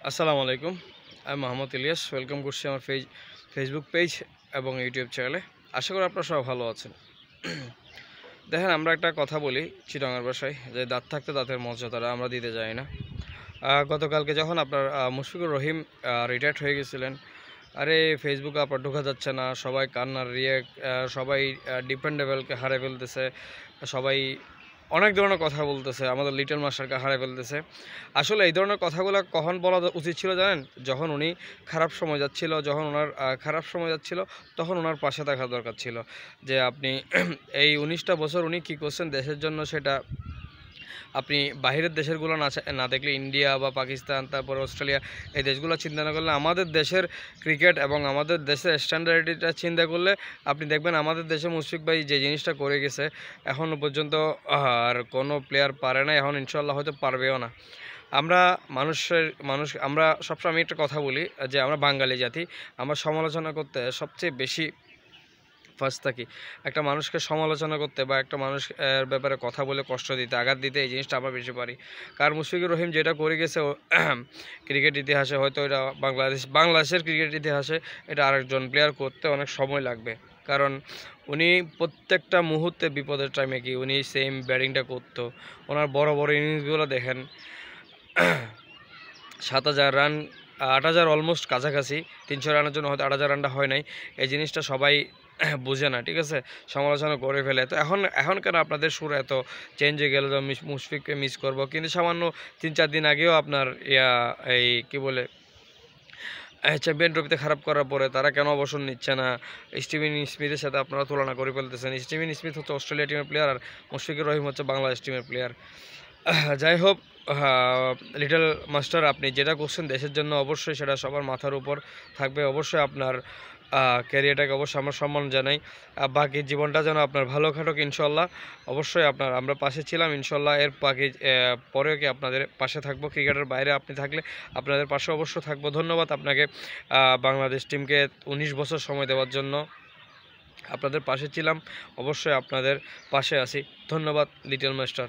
আসসালামু আলাইকুম। আমি মোহাম্মদ ইলিয়াস। ওয়েলকাম করছি আমার ফেসবুক পেজ এবং ইউটিউব চ্যানেলে। আশা করি আপনারা সবাই ভালো আছেন। দেখেন, আমরা একটা কথা বলি চিটাগাঙ্গের ভাষায় যে দাঁত থাকতে দাঁতের মর্যাদাটা আমরা দিতে যাই না। গতকালকে যখন আপনার মুশফিকুর রহিম রিটায়ার্ড হয়ে গেছিলেন, আরে ফেসবুকে আপনার ঢোকা যাচ্ছে না, সবাই কান্নার রিয়েক্ট, সবাই ডিপেন্ডেবলকে হারে ফেলতেছে, সবাই অনেক ধরনের কথা বলতেছে, আমাদের লিটল মাস্টারকে হারে ফেলতেছে। আসলে এই ধরনের কথাগুলো কখন বলা উচিত ছিল জানেন? যখন উনি খারাপ সময় যাচ্ছিল, যখন ওনার খারাপ সময় যাচ্ছিল, তখন ওনার পাশে থাকা দরকার ছিল। যে আপনি এই ১৯টা বছর উনি কী করছেন দেশের জন্য, সেটা আপনি বাহিরের দেশেরগুলো না দেখলে, ইন্ডিয়া বা পাকিস্তান, তারপরে অস্ট্রেলিয়া, এই দেশগুলো চিন্তা না করলে, আমাদের দেশের ক্রিকেট এবং আমাদের দেশের স্ট্যান্ডার্ডটা চিন্তা করলে আপনি দেখবেন আমাদের দেশে মুশফিক ভাই যে জিনিসটা করে গেছে এখনও পর্যন্ত আর কোনো প্লেয়ার পারে না, এখন ইনশাল্লাহ হয়তো পারবেও না। আমরা আমরা সবসময়, আমি একটা কথা বলি যে আমরা বাঙালি জাতি, আমরা সমালোচনা করতে সবচেয়ে বেশি ফার্স্ট থাকি। একটা মানুষকে সমালোচনা করতে বা একটা মানুষের ব্যাপারে কথা বলে কষ্ট দিতে, আঘাত দিতে, এই জিনিসটা আমরা বেশি পারি। কারণ মুশফিকুর রহিম যেটা করে গেছে ক্রিকেট ইতিহাসে, হয়তো এটা বাংলাদেশের ক্রিকেট ইতিহাসে এটা আরেকজন প্লেয়ার করতে অনেক সময় লাগবে। কারণ উনি প্রত্যেকটা মুহূর্তে বিপদের টাইমে কি উনি সেম ব্যাটিংটা করতো। ওনার বড় বড় ইনিংসগুলো দেখেন, ৭,০০০ রান, ৮,০০০ অলমোস্ট কাছাকাছি, ৩০০ রানের জন্য হয়তো ৮,০০০ রানটা হয় নাই। এই জিনিসটা সবাই বুঝে না, ঠিক আছে, সমালোচনা করে ফেলে। তো এখন কেন আপনাদের সুর এত চেঞ্জ হয়ে গেল, মুশফিককে মিস করব? কিন্তু সামান্য ৩-৪ দিন আগেও আপনার এই কি বলে চ্যাম্পিয়ন ট্রফিতে খারাপ করার পরে তারা কেন অবসর নিচ্ছে না? স্টিভেন স্মিথের সাথে আপনারা তুলনা করে ফেলতেছেন। স্টিভেন স্মিথ হচ্ছে অস্ট্রেলিয়া টিমের প্লেয়ার, আর মুশফিকুর রহিম হচ্ছে বাংলাদেশ টিমের প্লেয়ার। যাই হোক, লিটল মাস্টার, আপনি যেটা করছেন দেশের জন্য, অবশ্যই সেটা সবার মাথার উপর থাকবে। অবশ্যই আপনার ক্যারিয়ারটাকে অবশ্যই আমরা সম্মান জানাই। বাকি জীবনটা যেন আপনার ভালো কাটুক ইনশাল্লাহ। অবশ্যই আমরা পাশে ছিলাম ইনশাল্লাহ। এর বাকি পরেও কি আপনাদের পাশে থাকবো, ক্রিকেটের বাইরে আপনি থাকলে আপনাদের পাশে অবশ্যই থাকবো। ধন্যবাদ আপনাকে বাংলাদেশ টিমকে ১৯ বছর সময় দেওয়ার জন্য। আপনাদের পাশে ছিলাম, অবশ্যই আপনাদের পাশে আছি। ধন্যবাদ লিটল মাস্টার।